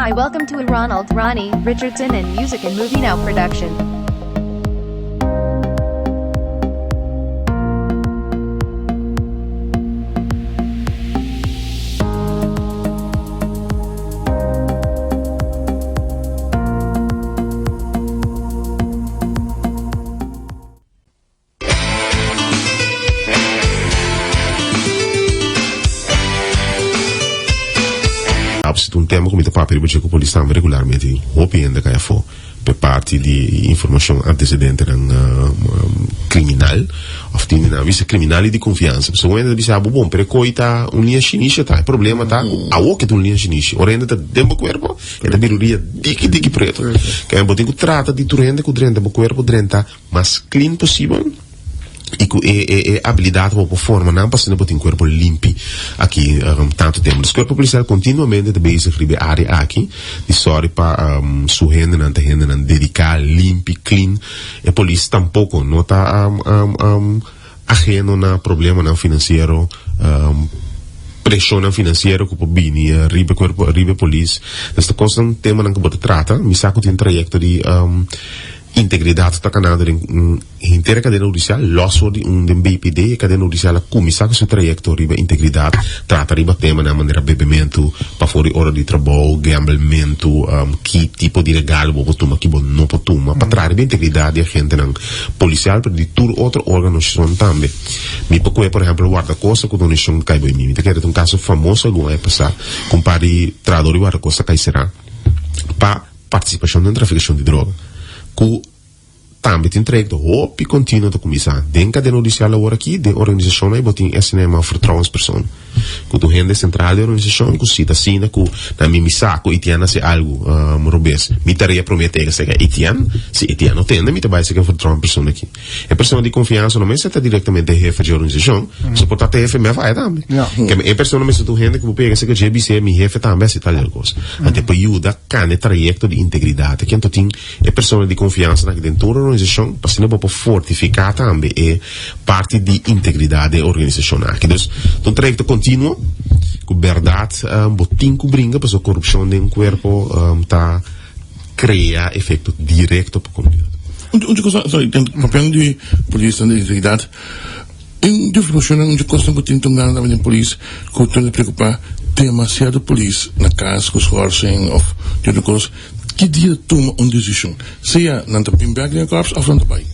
Hi, welcome to Ronald, Ronnie, Richardson and Music and Movie Now production. Un tema come papel perché la polizia sta regolarmente opiniendo che fa per parte di informazione antecedente criminal of di una vista criminali di confianza se vuoi dire buon per coita un linea sinistra ta problema ta a o che un linea sinistra orende da dembo corpo e da biruria diki preto che è un botico tratta di turende con drenta bo corpo drenta mas clean possible e habilidade para forma não passando por um corpo limpo aqui tanto tempo. O corpo policial continuamente de bezig ribe área aqui de sorry para suhende não terreno não dedicar limpo clean e polícia tampouco não está ajeno na problema não financeiro pressione finanziaria che può venire ribe polícia. Questa cosa è un tema che si tratta mi sa che un trajecto di integridade da Canada inteira cadeia judicial losso di un BPD cadeia judicial commissar com seu trajecto riba integridade trata riba tema na maneira bebimento para fora hora de trabalho gamblemento que tipo de regalo vou tomar que não pode tomar para trás riba integridade a gente não policial para de tudo outra organização também me porque por exemplo guarda-costa com donação cai bem mim que era um caso famoso algum é passar compare trador e guarda-costa cai será para participação na traficação de droga que também tem trajecto hopi continuo da comissão dentro da judicial agora aqui de organização aí botem SNM vertrouwenspersoon que tu rende central da organização que cita sina que na minha saco Etiana se algo robes me tareia promete que seja Etiana se Etiana não tem me vai ser que vertrouwenspersoon aqui é pessoa de confiança não me está diretamente chefe de organização suportar chefe me vai também que é pessoa não me se tu rende que pega se que GBC me chefe também se tal coisa até para ajuda cane trajecto de integridade que então tem é pessoa de confiança na dentro organização para se não pode fortificar também é parte de integridade organizacional que dus um trajecto contínuo com verdade botim que brinca para a corrupção de corpo tá cria efeito direto para a comunidade. Onde coisa sorry tem papel de polícia de integridade em de informação onde costa botim tongana da polícia que tu preocupar demasiado polícia na casa com sourcing of de coisa que dia toma uma decisão seja na Pimbag de Corps ou na Pai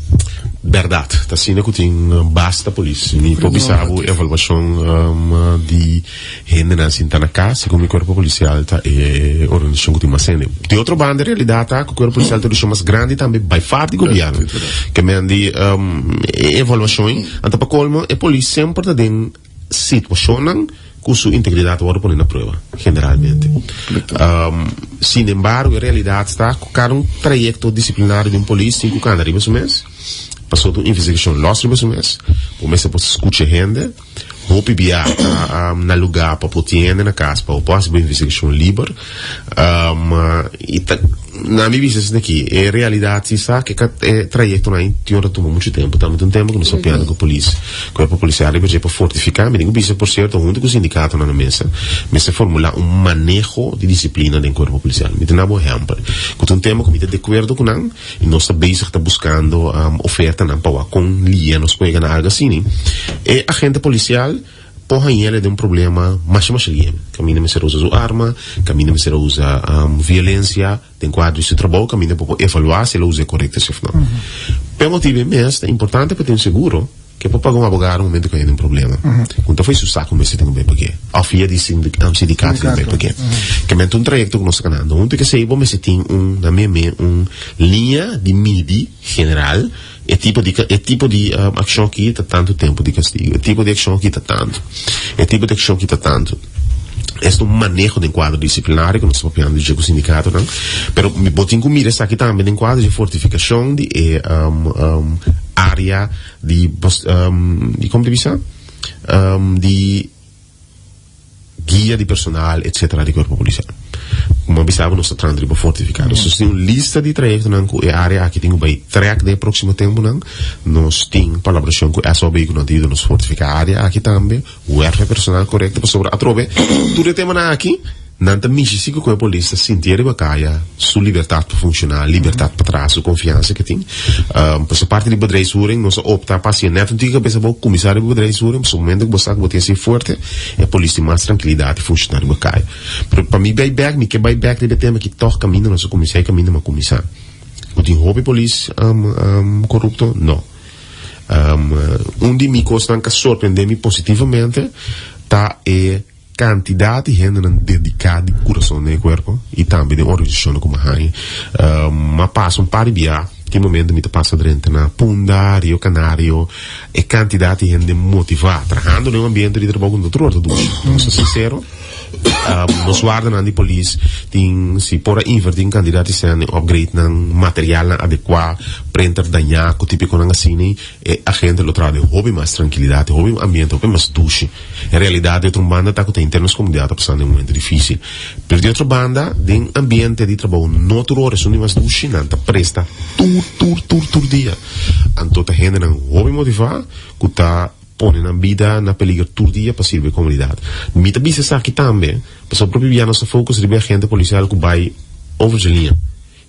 verdade tá sendo que tem basta polícia nem pobisabo avaliação de renda na cinta na casa como o corpo policial tá é organização que tem mais cena de outra banda realidade tá que o corpo policial tem mais grande também by far de governo que me andi avaliação até para colmo a polícia sempre tá em situação com sua integridade agora põe na prova, generalmente. Sin embargo, a realidade está que cada trajecto disciplinar de polícia 5 anos arriba do mês, passou de investigação loss arriba do mês, o mês você escuta gente, vou pibiar na lugar para poder na casa, para poder fazer investigação livre, e na minha visão aqui, a realidade está que o trajecto na teoria toma muito tempo, também um tempo que não sabia com a polícia, com a polícia arriba para fortificar, mas digo por certo, junto com o sindicato na mesa, mas se formular manejo de disciplina do corpo policial, me tem um bom exemplo, com um tema que me tem de acordo com não, e nós está basic está buscando oferta não para com linha nos pega na algo assim, e a agente policial porém ele tem problema mais ligeiro. Caminha me ser usa arma, caminha me ser usa violência, tem quadros de trabalho, caminha para evaluar se ele usa correto se não. Por motivo mesmo, é importante para ter um seguro que para pagar um advogado no momento que tem um problema. Quando foi saco mas tem um bem porque a FIA de sindicato tem bem porque que mente um trajecto que nós canando, onde que sei bom mas tem na minha linha de MIDI general é tipo de ação que está tanto tempo de castigo, é tipo de ação que está tanto, é tipo de ação que está tanto. Este é um manejo de quadro disciplinar que nós estamos falando de o sindicato, não? Pero me botem com mira está aqui também em quadro de fortificação de área de como diz de guia de personal, etc. de corpo policial. Como avisava, nós estamos tratando de fortificar. Nós temos uma lista de trajectos na área que tem um track de próximo tempo, nós temos colaboração com a SOB que não tem nos fortificar a área aqui também, o RF personal correto para sobre a trove. Tudo o tema aqui, Nanta missi com a polícia sentir bacaya, sua liberdade para funcionar, liberdade para trás, sua confiança que tem. Por parte de bedrijfsvoering, nós optar para ser net antiga, pensa bom, comissário de bedrijfsvoering, no momento que você tem ser forte, a polícia tem mais tranquilidade e funcionar bacaya. Para mim, buyback, me que buyback de tema que toca caminho, nosso comissário caminho, mas comissário. O tem hobby polícia corrupto? Não. De mim coisa que surpreende-me positivamente, tá quantidade de gente dedicada de coração no corpo e também de organização como a Rainha. Mas passa par de dia, que momento me passa dentro na Punda, Rio Canário, e quantidade de gente motivada, trabalhando num ambiente de trabalho com outro lado. Vamos ser sincero. Nos guardam de polícia, se por invertir em candidatos sem upgrade ng material adequado, printer danhar, que típico ng assim, e a gente lo traz de hobby mais tranquilidade, hobby ambiente, hobby mais duche. Em realidade, outra banda está com internos comunidade passando em um momento difícil. Per de outra banda, de ambiente de trabalho natural, é mais duche, não está presta tur dia. Então, a gente não hobby motivar, que está põe na vida na peligro todo dia para servir a comunidade. Mita bisa aqui também, para o próprio dia nosso foco seria a gente policial que vai over a linha.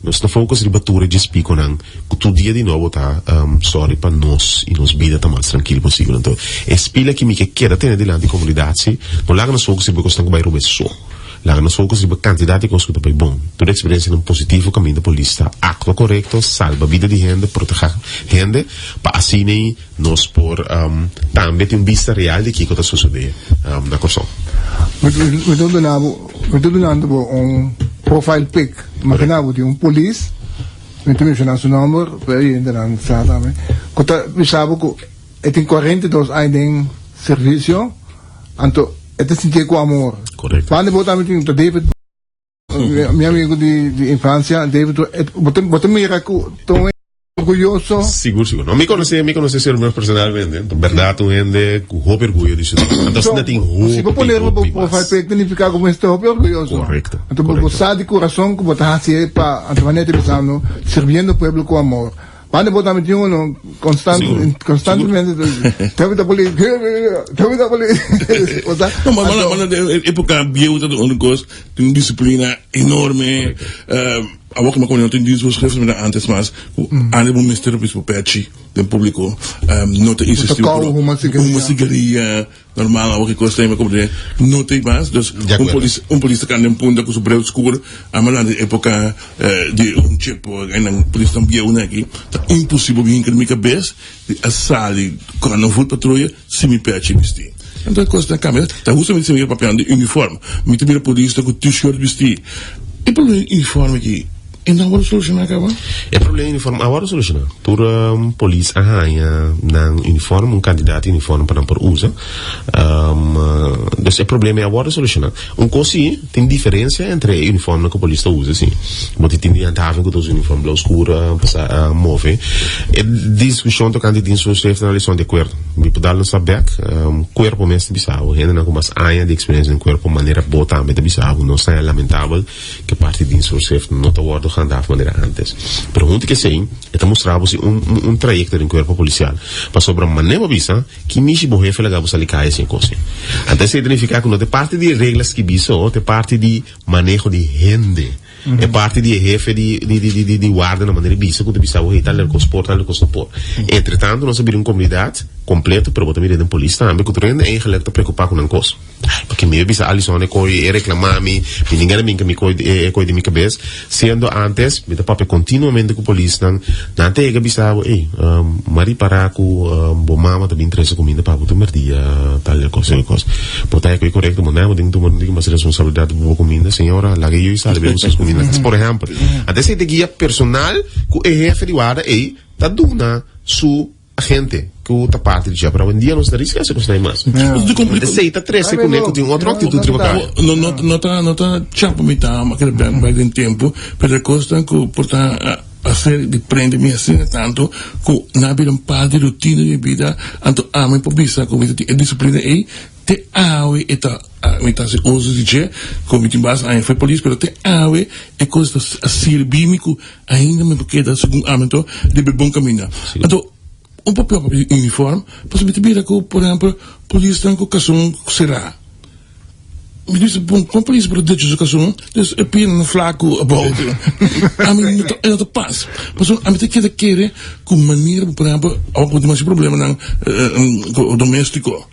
Nosso foco seria batura de espico não, que todo dia de novo tá sorry para nós e nos vida tá mais tranquilo possível. Então, espelha que me quer ter delante da comunidade, não larga nosso foco seria que vai roubar só. Lá nos focos de quantidade de coisas que tá bom. Toda experiência num positivo caminho da polícia, acto correto, salva a vida de gente, proteger gente, para assim nem nós por também ter vista real de que está sucedendo na coisa. Me donando profile pic, imaginava de police, me mencionar seu nome, para aí ainda não sabe também. Quando me sabe que tem 42 anos em serviço, então é sentir com amor. Correto. Quando eu também tinha David, meu amigo de infância, David, botou me tão orgulhoso. Seguro. Não me conhece ser meu personalmente. Então, verdade, gente com roupa orgulho disso. Então, se não tem roupa. Se vou pôr no profile pic, significa como estou orgulhoso. Correto. Então, você de coração que botar assim para Antoinette Bissano, servindo o povo com amor. Quando eu botar uno constantemente, teve da polícia. Não, mas na época bieuta de onde tem uma disciplina enorme. A boca me conhece tem duas refs antes, mas ande bom mistério bispo Pecci do público não tem isso uma cigaria normal a boca costa me como não tem mais dus polícia kan nem punta com o breu escuro a maneira de época de tipo ainda polícia também bieuta aqui tá impossível vir que me cabeça a sali quando não vou patrulha se me Pecci vestir. Então a coisa da câmera tá justamente sem papel de uniforme me também a polícia com t-shirt vestir e pelo uniforme aqui e não vou solucionar acaba? É problema uniforme agora solucionar. Tur polícia arranha na uniforme candidato uniforme para não usa. Esse problema agora solucionar. Coisa tem diferença entre uniforme que o polícia usa sim. Mas tem diantava com os uniformes blau escura para move. É discussão tocante de sua chefe na lição de acordo. Me podar no saber corpo mesmo bisao. Ainda não começa a de experiência no corpo maneira boa também de bisao. Não é lamentável que parte de sua chefe não está guardando andar de maneira antes. Pero onde que sei, é mostrar você trajeto em corpo policial. Para sobre uma maneira visa que mishi borre foi legal você ligar esse coisa. Até se identificar com outra parte de regras que biso, outra parte de manejo de gente. É parte de jefe de guarda na maneira bisa, que bisa o tal com sport, tal com support. Entretanto, nós abrimos uma comunidade completa, pero botar mirando polícia também, que o treino é realmente preocupar com uma coisa. Porque meio bisa Alisson é reclamar-me, ninguém me é coisa de minha cabeça, sendo antes, me dá papel continuamente com a polícia, não tem que bisa, mari para com bomama também interessa comida para botar merdia, tal coisa. Botar é correto, mas não tem que mais responsabilidade por comida, senhora, lá que eu sabe bem suas comidas. Por exemplo, até se de guia personal que é jefe de guarda e tá duna su agente que o parte de já para um dia não se risca se gostar mais. Aceita 3 segundos que tem outra atitude tributaria. Não tá chapa me tá, mas aquele bem tempo, pela costa que porta a série de prende me assim tanto que na vida parte de rotina de vida, anto a mim por bisa como é disciplina aí te awe eta metà se oso dice come ti basa a foi polícia pero te awe e coisa a servimico ainda me porque da segundo amento de bom caminho então papel uniforme posso me tibira com por exemplo polícia com cação será me dice, bom, com polícia para deixar essa questão, dus é pena flaco about. A mim não te passa. Mas a mim tem que querer com maneira, por exemplo, algo de mais problema não doméstico.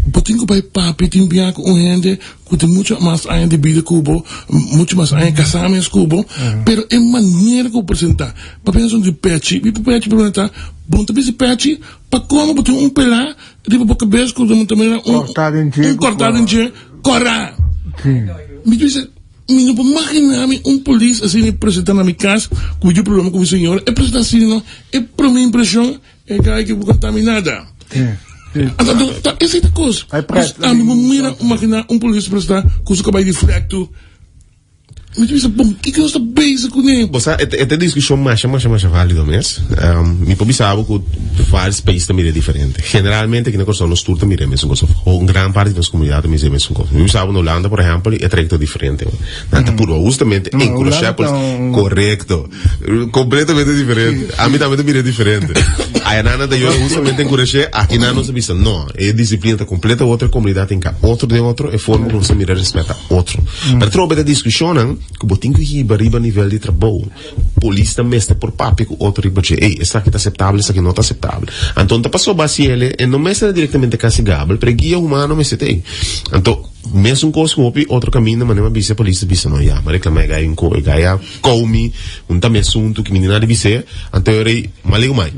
Botinho vai papi tem bem com gente que tem muito mais aí de vida cubo, muito mais aí casamento cubo, pero é maneira que eu apresentar. Para pensar de pet, e para pet perguntar, bom, também se pet, para como botar pelar, tipo para cabeça com também cortado em dia, corra. Me diz, me não imagina polícia assim apresentar na minha casa, cujo problema com o senhor, é apresentar assim não, é para minha impressão, é que eu contaminada. Essa é a coisa. A mim, mira, imagina polícia prestar com o cabelo de flecto. Me diz, bom, que eu estou basic com ele? Você, é discussão mais válida mesmo. Me pensava que vários países também é diferente. Generalmente, aqui na Costa do Sul também é a mesma coisa. Ou grande parte das comunidades também é a mesma coisa. Eu pensava na Holanda, por exemplo, é trajecto diferente. Nada por justamente em Curaçao, correto. Completamente diferente. A mim também é diferente. Aí nada da eu justamente em Curaçao, aqui não nos avisa. Não, é disciplina completa outra comunidade em cá. Outro de outro, é forma como você mira respeita outro. Para trocar a discussão, que botinho que riba nível de trabalho, polícia também está por papi com outro riba de, essa aqui está aceitável, essa aqui não está aceitável. Então, passou base ele, e não está diretamente castigável, para guia humano, mas tem. Então, mesmo com os copi, outro caminho, mas não é a polícia, não é, mas reclamar gai em coi, gai a come, também assunto que menina de bise, então eu rei, malego mais.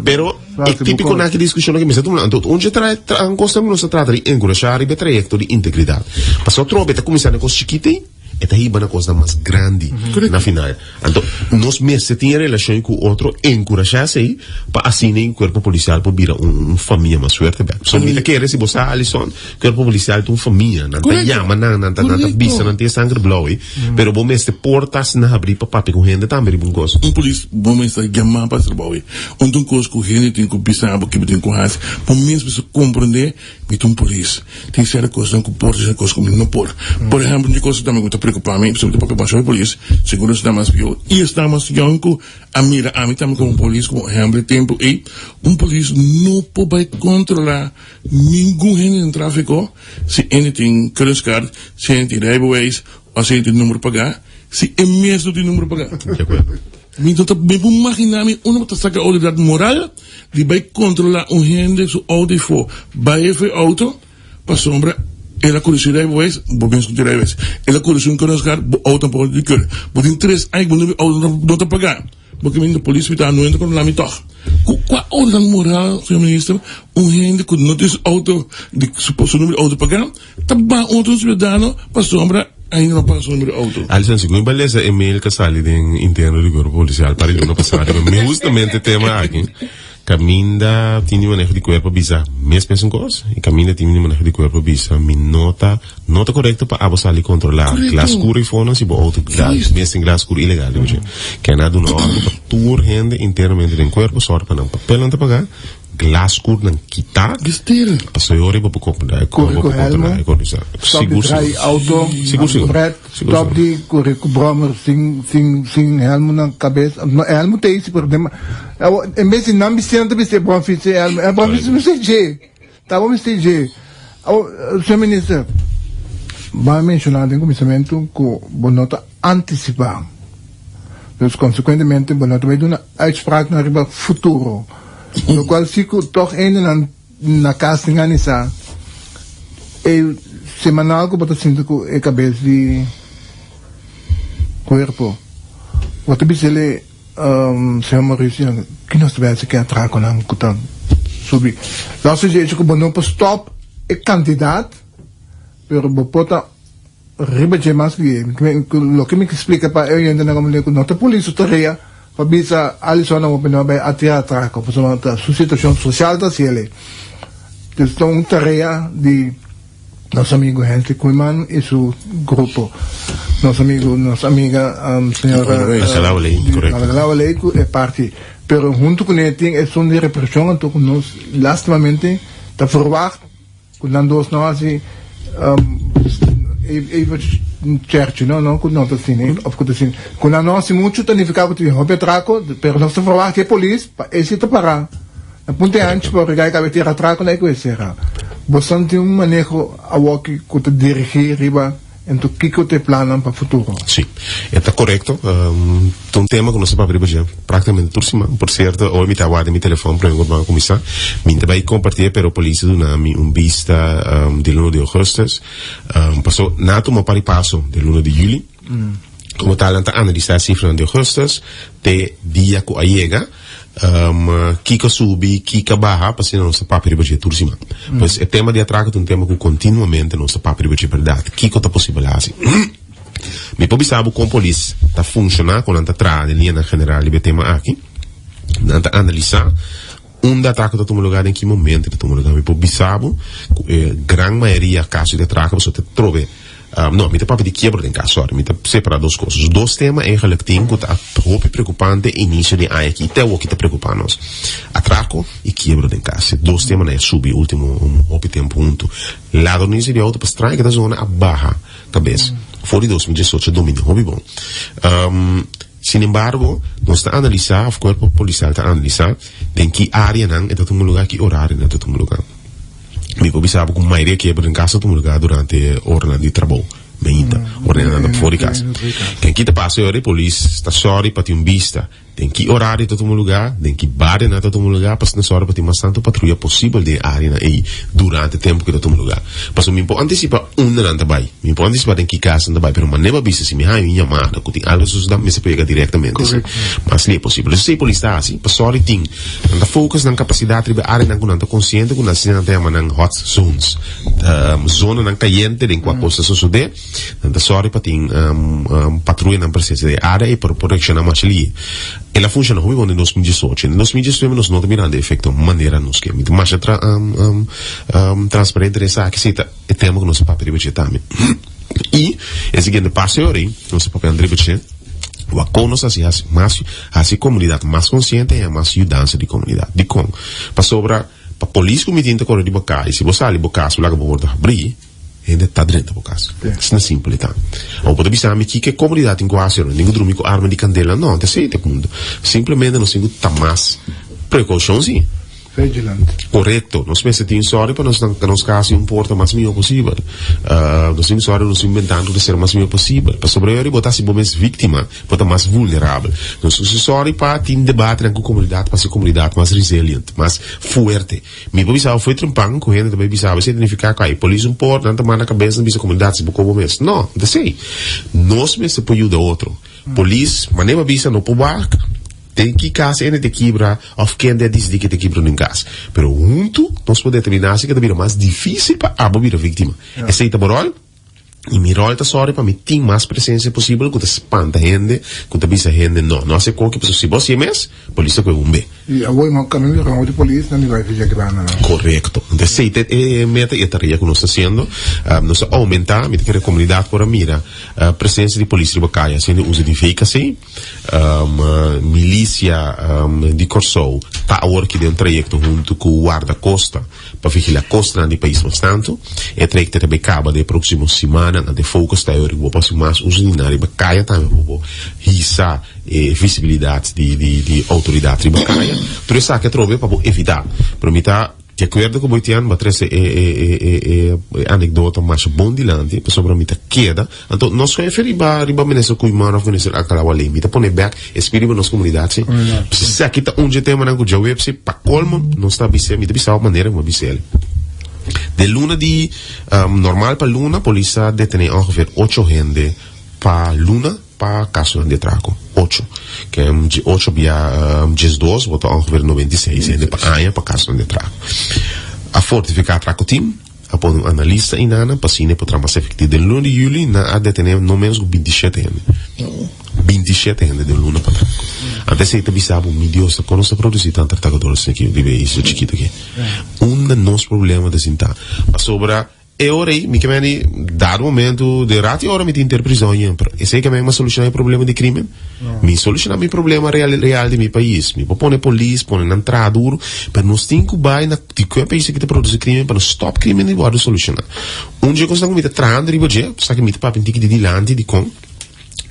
Pero, é típico naquela discussão que me está tomando, então, onde a coisa não se trata de encorajar e trajecto de integridade. Passou troca, está começando com os chiquitos, é daí uma coisa mais grande na final. Então, nós mesmos temos relação com o outro, encorajar-se para assim o corpo policial para virar uma família mais forte. Só me quer se você Alisson, o corpo policial tem uma família, não tem llama, não tem bisa, não tem sangue blow, pero bom mesmo portas na abrir para papi com gente também bom gosto. Polícia, bom mesmo chamar para trabalhar. Onde coisa com gente tem que bisa, que tem com raça, bom mesmo se compreender, me tem polícia. Tem certa coisa que pode ser coisa como não pode. Por exemplo, de coisa também muito preocupar me, sobre o papel baixo polícia, seguro está mais pior. E está mais jonco, a mira, a mim também como polícia, como exemplo, tempo, e polícia não pode controlar nenhum gente em tráfico, se ele tem credit card, se ele tem driveways, ou se ele tem número para pagar, se é mesmo tem número para pagar. Então, também vou imaginar, uma está sacar a autoridade moral, de vai controlar gente, seu auto for, vai auto, para sombra, ela conheceu driveways, vou pensar que driveways. Ela conheceu carro, auto para de cor. Vou ter 3 anos, não está pagar. Porque a polícia está não entra com lá me toca. Qual a ordem moral, senhor ministro? Gente que não tem auto, de suposto número auto pagar, tá bom, outro cidadão, para sombra, ainda não passa o número auto. Alisson, segundo beleza, e-mail que sai interno do corpo policial para ele não passar. Mas justamente o tema aqui. Caminda tinha manejo de corpo bisa, mesmo pensa coisa, e caminda tinha manejo de corpo bisa, mi nota correta para você ali controlar, glass escuro e fona se boa outro glass, mesmo glass escuro ilegal, que é nada no algo para tour gente internamente no corpo, só para não papel não te pagar, glass escuro não quitar, passou eu para comprar, seguro, auto, top de currículo brommer, sem helmo na cabeça, helmo tem esse problema. Em vez de não me sentir bom fazer helmo, é bom fazer tá bom fazer. Senhor ministro, vai mencionar no começamento que bonota antecipar. Dus consequentemente bonota vai dar uma uitspraak naar het futuro. No qual fico toch ainda na casa de Anissa. E semanal que eu sinto que é cabeça de corpo. What be ele senhor Maurício, que nós tivesse que entrar com a cutan subir. Lá se diz que não para stop é candidato, pero bota riba de mais que o que me explica para eu ainda não me não tem polícia tarefa. Pabisa Alisson não opinião vai atirar traco, por a sua situação social da ciele. Então uma tarefa de nosso amigo Henry Kuiman e seu grupo, nossa amiga senhora Alagalawa Leico é parte, pero junto com ele tem essa de repressão, então nós lastamente está verwacht, quando nós não assim even certo, não, quando não está assim, ou quando assim, quando nós se muito tanificava de roupa traco, pero nós verwacht que a polícia esse está parar. A punto antes, porque hay que meter atrás con la cuestión. Bastante un manejo a que te dirigir arriba en tu que te planan para el futuro. Sim, está correto. Um tema que nós para abrir praticamente por cima. Por certo, hoje me estava meu telefone para eu começar. Me vai compartilhar pero a polícia do nome vista de 1 de agosto. Passou na uma paripasso de 1 de julho. Como tal, anta analisar a cifra de agosto, te dia que chega. Kika subi, kika baja, para não se papel de por cima. Pois o tema de atraco é um tema que continuamente não se papel de verdade. Kika tá possível assim. Me pode saber com a polícia tá funcionar com anta tra de linha general de tema aqui. Anta analisar onde atraco tá tomando lugar em que momento tá tomando lugar. Me pode saber grande maioria caso de atraco você te trove. Não, me papo de quebra em casa, sorry, me separar duas coisas. Dois temas eigenlijk tem que tá muito preocupante início de ano aqui, até o que tá preocupando nós. Atraco e quebra em casa. Dois temas né, subi último tempo ponto. Lado nisso de outro para extrair que da zona a barra cabeça. Fora de 2018 domínio, hobby bom. Sin embargo, nós está analisar, o corpo policial está analisar, tem que área não é todo lugar que horário não é todo lugar. Me pode saber como a maioria quebra em casa todo lugar durante hora de trabalho. Meita, ordenando fora de casa. Quem que te passa a polícia está sorry para ter vista. Tem que horário todo lugar, tem que bar na todo lugar, para não sorry para ter mais tanto patrulha possível de área aí durante o tempo que todo lugar. Para me pode antecipar não vai. Me pode antecipar tem que casa não vai, mas não é vista se me hai minha chamada, que tem algo que me se pega diretamente. Mas não é possível. Se a polícia está assim, para sorry tem, anda focus na capacidade de área não anda consciente, que não se não tem uma hot zones, zona não caliente, em qual coisa suceder. Anda sorry para ter patrulha na presença de área e para proteger mais ali. Ela funciona muito bem em 2018. Em 2018 nós não mirando efeito maneira nos que muito mais transparente essa que se é tema que nós papel de também. E o seguinte passo aí, nós papel de budget o conosco assim comunidade mais consciente e mais ajudança de comunidade. De com para sobra para polícia que me tenta correr de bocai, se você ali bocai, lá que vou abrir ainda está dentro do caso. Isso não é simples, tá? Ou pode pensar que a comunidade em quase ninguém dorme com arma de candela, não, tem certo mundo. Simplesmente nós temos que estar mais precauçãozinho. Vigilante. Correto. Nós pensamos sorry para nós casos importa mais melhor possível. Nós temos sorry nós inventando de ser mais melhor possível. Para sobreviver botar se mais vítima, botar mais vulnerável. Nós somos sorry para ter debate com a comunidade, para ser comunidade mais resiliente, mais forte. Me pensava foi trampando com ele também pensava significar que a polícia importa, não tomar na cabeça não bisa comunidade se bocou mês. Não, não sei. Nós mesmo se ajuda outro. Polícia, mas nem bisa no pubac. Tem que casa ainda te quebra, ou quem diz que te quebra em casa. Pero junto, nós podemos determinar que é mais difícil para abrir a vítima. Esse é o rol. E meu rol está só para me ter mais presença possível, que espanta gente, que avisa gente, não sei qual que pessoa se você mesmo, polícia que é bem. E agora não caminho com a polícia não vai fazer grana. Correto. Então se é meta e tarefa que nós está fazendo, nós aumentar, me que a comunidade por mira, a presença de polícia de Bacaia, sendo uso de veículos assim, milícia de Corsou, tá agora que tem um trajeto junto com o guarda-costa para vigilar a costa do país bastante, é trajeto também acaba de próxima semana de focus está eu vou passar mais usinário Bacaia também vou risar visibilidade de autoridade de Bacaia tudo isso que trove para evitar para mim tá de acordo com o Boitiano mas três anedota mais bom de lante para sobre mim tá queda então nós referir riba menessa com irmão of menessa aquela wale mim tá pone back espírito nas comunidades se aqui tá onde tema na Guja web se para colmo não está bise me bisa maneira uma bise de luna de normal para luna, a polícia detém ongeveer 8 gente para luna para caso de atraco. 8. Que 8 via 12, vota ongeveer 96 gente para aia para caso de atraco. A fortificar atraco team, a pôr um analista e nana para cine para mais efetivo. De luna de julho, na detém no menos 27 gente. 27 gente de luna para atraco. Até se te bisabo, meu Deus, quando se produzir tanto atracadores aqui, vive isso chiquito aqui. Nos problema de sentar. A sobra é hora aí, me que dado momento de rato e hora me tem interprisão e sei que me solucionar o problema de crime. Me solucionar o problema real de meu país. Me pôr polícia, pôr na entrada duro, para nós tem que vai na que país que te produz crime para stop crime e bora solucionar. Dia que nós estamos trando riba dia, sabe que me papo tem que de dilante de com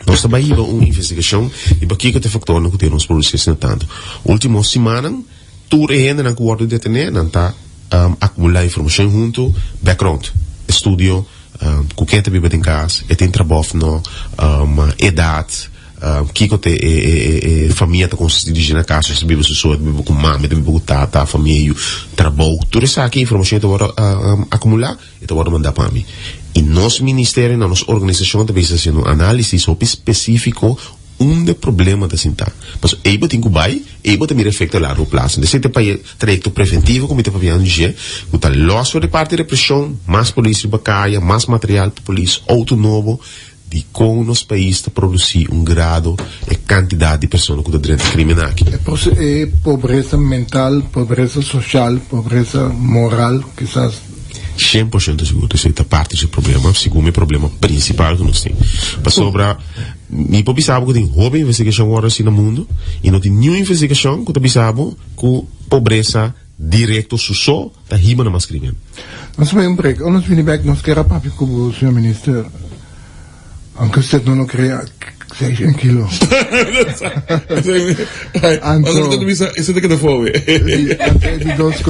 nós também iba uma investigação e para que te factor não que ter uns polícias tanto. Última semana tour e hende dan ku worden detene dan ta acumular informação junto background estudio ku kente bibe din kas et in trabofno edad kiko te família ta consiste na casa se bibe so bibe com mãe bibe com tata família trabalho tudo isso aqui informação te vou acumular e te vou mandar para mim e nosso ministério na nossa organização também está fazendo análise específico onde problema da cinta. Mas eba tem que vai, eba também reflete a largo prazo. Desse tipo de trajecto preventivo, como está fazendo hoje, que está logo de parte de repressão, mais polícia bacaia, mais material para polícia autonomo, de como nos países produzir grado e quantidade de pessoas que estão dentro do crime aqui. É pobreza mental, pobreza social, pobreza moral, quizás. 100% seguro, essa é a parte do problema, segundo o problema principal que nós temos. Para sobrar, me pode saber que tem uma investigação agora assim no mundo, e não tem nenhuma investigação que sabe que pobreza direto só da rima na mais crime. Nós vamos break, nós vamos back, nós queremos papi com o senhor ministro, aunque você não queria 6 kilo. Isso daqui da fome. É de duas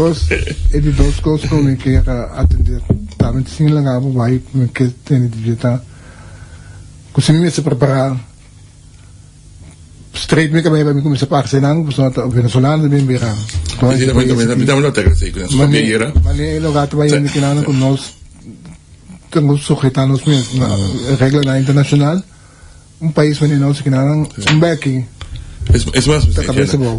coisas que eu quero atender. Também sim, lá vai, que tem de digitar. Você me se preparar. Straight me também vai me começar a parcelar, porque o venezuelano também virá. Então, não tem que ser. Mas o gato vai indo que nada com nós. Temos sujeitados mesmo na regra internacional. País venenoso que nada, backing. Es más,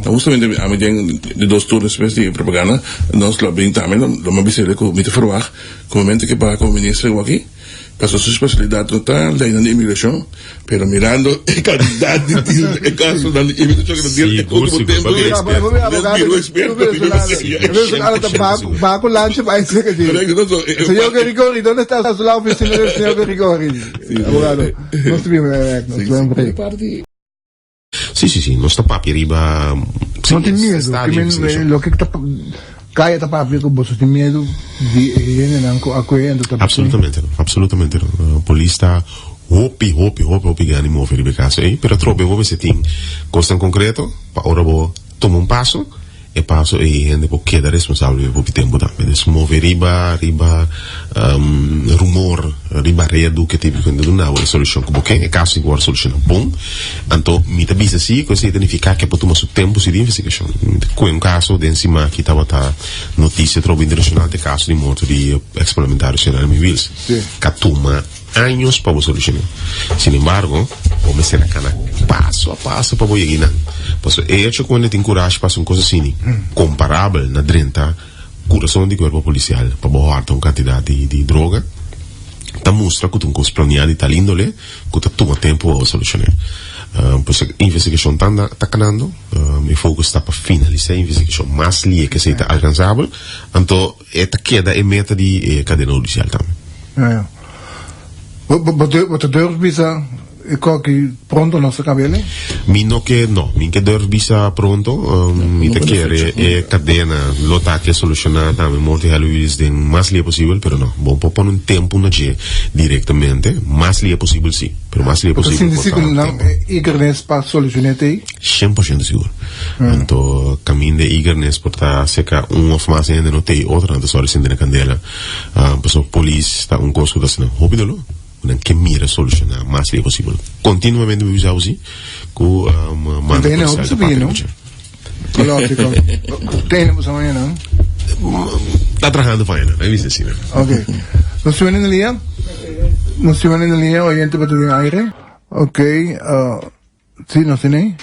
justamente a medida de 2 turnos de propaganda, nos lo brinda también lo más visible que me te verwacht, como momento que para como ministro aquí, pasó su especialidad total de inmigración, pero mirando la calidad de casos de inmigración que nos dio el último tiempo. Va con lancha para decir que sí. Señor Grigori, ¿dónde está la oficina del señor Grigori? Abogado, no estuvimos Sì, non sta papi arriba. Non ti miedo, lo che kaya ta papi ko boso ti miedo di a quello assolutamente no. Polista hopi gani mo per il caso però troppe volte se tin costa in concreto pa ora bo toma un passo e gente può chiedere responsabile per il tempo también es muove riba rumor riba redu che tipico di una soluzione come che è caso di guarda soluzione bom anto mi ta bisa sì così significa che potuma su tempo si di investigazione qui un caso densima che stava ta notizie troppo internazionale di caso di morte di ex parlamentario General Mills che toma años para solucionar. Sin embargo, vamos a hacer paso a paso para llegar. Pues he hecho cuando te encoraje para una cosa así, comparable na drenta, curação de cuerpo policial, para bajar una cantidad de droga, te muestra que tu cosa planeada y tal índole, que te toma tiempo para solucionar. Pues a investigação está ganando, mi foco está para finalizar a investigação mais lia que seja alcançável, então esta queda é meta de cadena judicial também. Wat de deur visa que pronto non sa cabele? Min che deur visa pronto, mi te quiere cadena lota che solucionata molti haluis den más lia possible, pero no, bon po pon un tempo na je directamente, más lia possible sì, pero más lia possible. Sin decir que eagerness para solucionate 100% seguro. Então, caminho de eagerness por ta seca of más ainda não tem outra, antes só recende na candela. Pessoal, polícia está costo da cena, rápido que mira solucionar mais que possível. Continuamente me usar assim, com manda para o sabe, não? Lógico. Temos amanhã, não? Está trabalhando para ainda, é isso assim. Ok. Nos vemos no día, oyente para tu aire. Ok. Sí, no sé ni.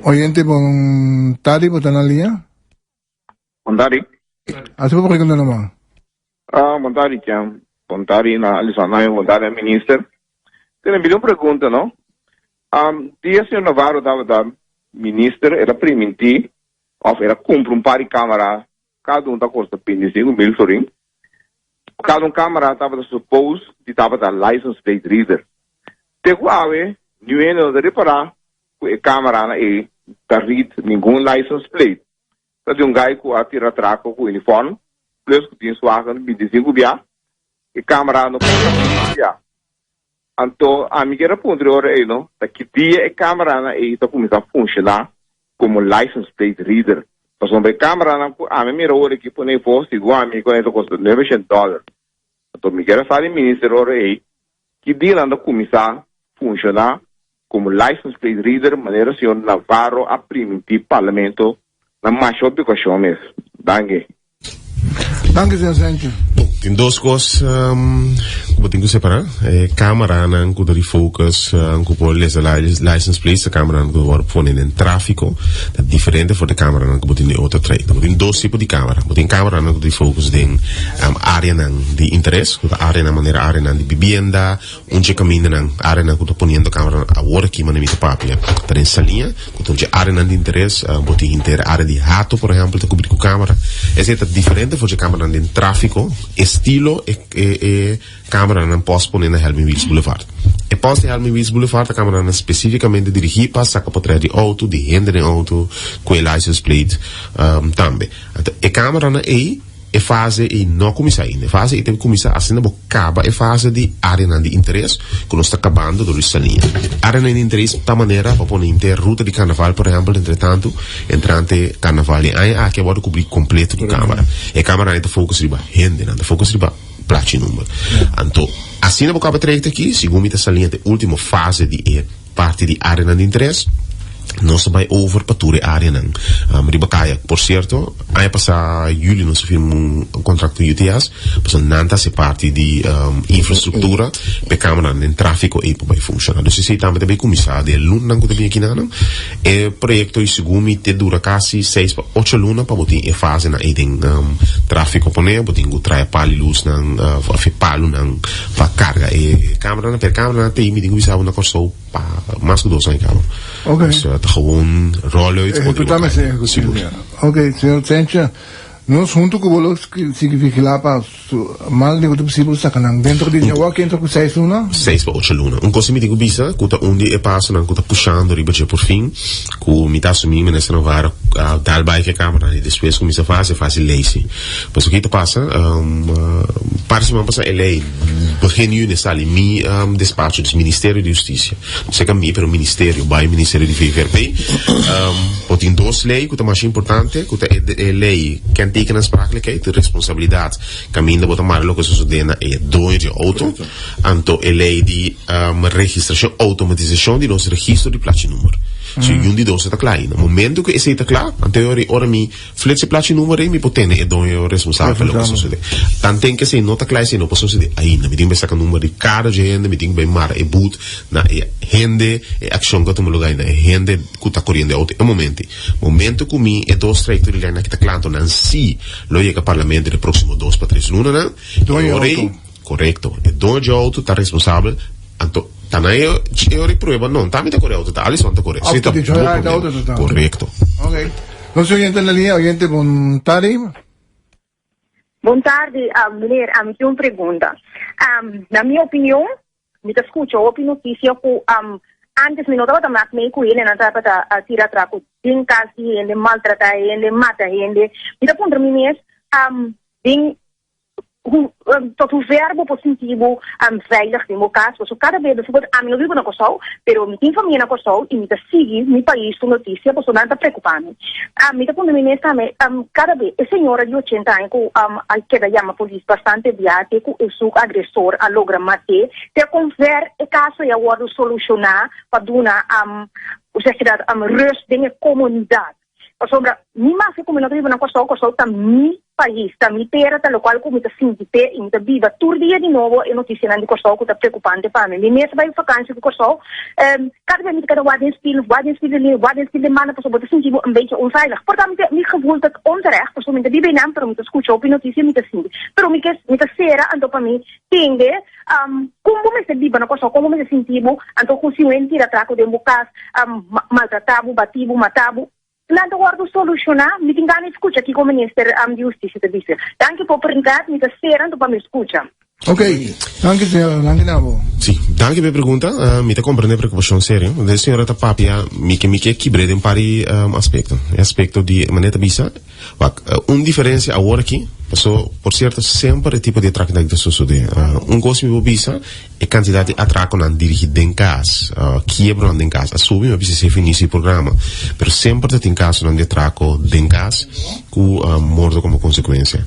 Oyente con Tari para tu día. Con Tari. Así por qué no nomás. Montari chiam. Montari na Alisana Montari minister. Tem uma pergunta, não? Dia se Navarro da minister era priminti, ou era compra par de câmera, cada da custa 25 mil sorin. Cada câmera estava da suppose de estava da license plate reader. Tego ave, não de reparar que a câmera na da read nenhum license plate. Então guy que atira traco com uniforme, plus que tem sua 25 bia. E câmera no já. Então, a minha era ponto aí, não? Daqui dia a câmera na aí está começando a funcionar como license plate reader. Pues hombre, cámara, a mí mira ahora que pone post igual, me con eso cuesta $900. Entonces, me quiero saber, ministro, que día anda começar funcionar como license plate reader, maneira se Navarro a permitir parlamento na maior obrigação mesmo. Danke. Danke, senhor Sanchez. Tem duas coisas que eu tenho que separar. Câmara não que focus que pode license plate, a câmara não pode pôr em tráfico, é diferente da câmara não que pode ter outra trade. Tem dois tipos de câmara. Tem câmara não que focus em área de interesse, a área na maneira área de vivienda, onde caminha na área não que está ponendo câmara a hora que manda mita papia. Tá em salinha, que tem área de interesse, pode ter área de rato, por exemplo, tá cobrir com câmara. Essa é diferente da câmara de tráfico. Estilo e câmara não posso pôr na Helmi Wills Boulevard. E posso na Helmi Wills Boulevard a câmara não especificamente dirigir para sacar para trás de auto, de render em auto, com a license plate também. Então, a câmara não é fase e não começar ainda. A fase e tem que começar assim, não acaba a fase de área de interesse, que nós está acabando do salinha. Área de interesse, da maneira, para pôr inteira ruta de carnaval, por exemplo, entretanto, entrante carnaval, aí que pode cobrir completo de câmara. E a câmara não foca riba rende, não foca riba plate número. Então, assim não acaba treta aqui, segundo a salinha, a última fase de parte de área de interesse. Nós vai over para toda a área não. Ribacaia, por certo, aí passar julho nós firmamos contrato com UTS, para nanta se parte de infraestrutura, para câmara em tráfico e para funcionar. Então se também começar de luna que também aqui não, é projeto e segundo te dura quase 6 para 8 luna para botar a fase na tem tráfico poner, botar o traia pali luz na palo não para carga e câmara per câmara tem me digo bisa uma coisa para mais que 2 anos câmara. Ok. Gewoon rollen uit. Ok, senhor Sanchez, nós junto com o significa lá para mal de que possível sacanang dentro de Jawa que entra com 6 luna 6 para 8 luna coisa me digo bisa que onde é passo não que puxando riba por fim que me tá assumindo nessa nova tal bike a câmera e depois começa a fase lazy pois o que passa parece uma passa lei begin nessa ali mi despacho do Ministério de Justiça não sei que pero Ministério by Ministério de VVRP tem duas leis que é mais importante que é lei que teken aansprakelijkheid, de responsabilidade caminho de tomar lo que sucede é dono de auto, anto é lei de registração, automatização de nosso registro de placa número. Se um de dois está claro, no momento que esse está claro, anterior hora mi flete placa número e mi potene é dono responsável pelo que sucede. Tanto tem que se não está claro, se não pode suceder. Aí, me tem que sacar número de cada gente, me tem que mar e boot na gente, ação que tu me lugar na gente que está correndo auto. É momento que mi é dois trajectos de linha que está claro, não se lo llega ao parlamento de próximo 2 para 3 luna, não? Correto. É dono de auto está responsável. Anto, tanai eu reprueba não, tá me tá correto, tá ali só tá correto. Correto. Ok. Nós oyente na linha, oyente bom tarde. Bom tarde, mulher, me tem uma pergunta. Na minha opinião, me escuta a notícia que antes me notava também que meio ele não estava a tirar traco, tem caso ele maltrata ele, mata ele. Me dá ponto mim tem tot o verbo positivo veilig in elkaar. Dus cada vez bijvoorbeeld aan mijn leven naar Kosovo, pero mi team familie naar Kosovo en mi te sigue mi país con noticia, pues non sta preoccupando. Mi te punto mi mesta cada vez e signora di 80 anni che da chiama police bastante viate cu il suo aggressor a logra mate, te conver e caso e award solucionar para dona hoe zeg je dat rust in de comuniteit. Sombra, mi ma se come non vivo na Kosovo sta mi país, sta mi terra, tal qual come ta sentite e mi ta viva tur dia di nuovo e notizie nan di Kosovo che ta preoccupante per me. Mi mese vai in vakantie in Kosovo, cada vez mi kada waden spelen de mannen pas op te sentivo een beetje onveilig. Portanto, mi gevoel dat onterecht, dus mi ta vive in Amsterdam, mi ta escucho op notizie mi ta senti. Pero mi ta sera anto pa mi tende como me se viva na Kosovo, como me se sentivo, anto consciente da traco de bucas, maltratavo, bativo, matavo. Laten we solucionar, me tem que escutar aqui com o Ministério de Justiça te disse. Danke por perguntar, me está esperando para me escutar. Ok, danke senhor, danke nabo. Sim, danke per pergunta, mi está compreendendo a preocupação séria. A senhora está papia, mi que quebre de um pari aspecto. Aspecto de maneira bisa, diferença agora aqui, por cierto, sempre tipo de atraco que sucede. Gosto me visa e quantidade de atraco não dirigido em casa, quebra não em casa. Assume, mas precisa finir esse programa. Pero sempre tem caso não de atraco em casa, com morto como consequência.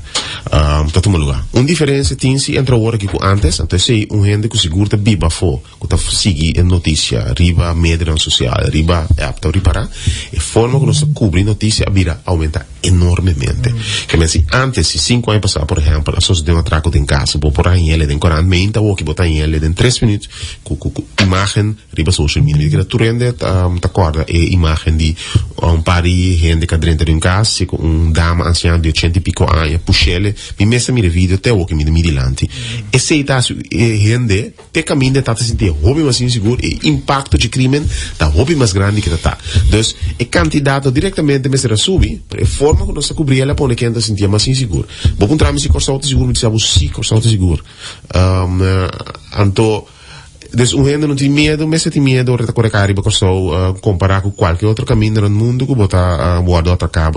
Todo um lugar. Diferença tem se entre agora que antes, então sei gente que seguro tá biba fo, que tá seguir notícia, riba mídia social, riba apta reparar, e forma que nós cobre notícia vira aumenta enormemente. Que mas antes, se 5 anos passados, por exemplo, a sociedade de um atraco em casa, vou por aí ele em 40 minutos, ou que botar em ele em 3 minutos, com imagem riba social media, que tu rende tá acorda e imagem de par de gente que dentro de um casa, com dama anciã de 80 e pico anos, puxele, me messa mi vídeo até o que me midilanti. E se tá gente te caminha tá sentir hobby mais inseguro e impacto de crime tá hobby mais grande que tá. Então, é candidato diretamente me será subir, para forma que nós cobrir ela pone que anda sentir mais inseguro. Vou encontrar me se corsa seguro, me dizia sim, corsa seguro. Então dus gente não tem medo, mas se tem medo de correr para comparar com qualquer outro caminho no mundo que botar guarda outra cá